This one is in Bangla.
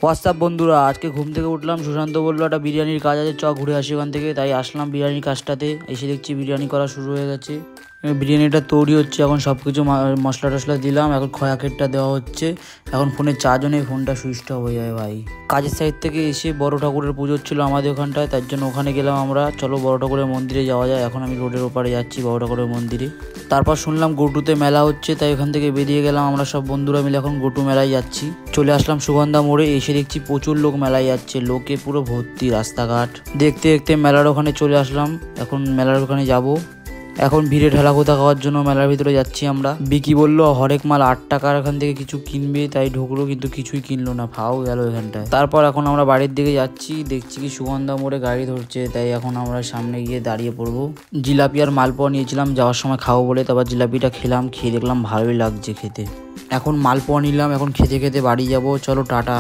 হোয়াটসঅ্যাপ বন্ধুরা, আজকে ঘুম থেকে উঠলাম, সুশান্ত বললো একটা বিরিয়ানির কাজ আছে, চ ঘুরে আসি ওখান থেকে। তাই আসলাম বিরিয়ানির কাজটাতে, এসে দেখছি বিরিয়ানি করা শুরু হয়ে গেছে। বিরিয়ানিটা তৈরি হচ্ছে, এখন সব কিছু মশলা টশলা দিলাম, এখন খয়াকেরটা দেওয়া হচ্ছে। এখন ফোনে চার্জও নেই, ফোনটা সুইচ অফ হয়ে যাবে ভাই। কাজের সাইড থেকে এসে বড় ঠাকুরের পুজো ছিল আমাদের ওখানটায়, তার জন্য ওখানে গেলাম আমরা। চলো বড় ঠাকুরের মন্দিরে যাওয়া যায়। এখন আমি রোডের ওপারে যাচ্ছি বড় ঠাকুরের মন্দিরে। তারপর শুনলাম গোটুতে মেলা হচ্ছে, তাই ওখান থেকে বেরিয়ে গেলাম আমরা সব বন্ধুরা মিলে। এখন গোটু মেলায় যাচ্ছি। চলে আসলাম সুগন্ধা মোড়ে, এসে দেখছি প্রচুর লোক মেলায় যাচ্ছে, লোকে পুরো ভর্তি রাস্তাঘাট। দেখতে দেখতে মেলার ওখানে চলে আসলাম। এখন মেলার ওখানে যাব। এখন ভিড়ে ঠেলা কোথা খাওয়ার জন্য মেলার ভিতরে যাচ্ছি আমরা। বিকি বললো হরেক মাল 8 টাকার, এখান থেকে কিছু কিনবে, তাই ঢুকলো, কিন্তু কিছুই কিনলো না, ফাও গেল এখানটায়। তারপর এখন আমরা বাড়ির দিকে যাচ্ছি, দেখছি কি সুগন্ধা মোড়ে গাড়ি ধরছে, তাই এখন আমরা সামনে গিয়ে দাঁড়িয়ে পড়বো। জিলাপি আর মালপোয়া নিয়েছিলাম যাওয়ার সময় খাবো বলে, তারপর জিলাপিটা খেলাম, খেয়ে দেখলাম ভালোই লাগছে খেতে। এখন মালপোয়া নিলাম, এখন খেতে খেতে বাড়ি যাব। চলো টাটা।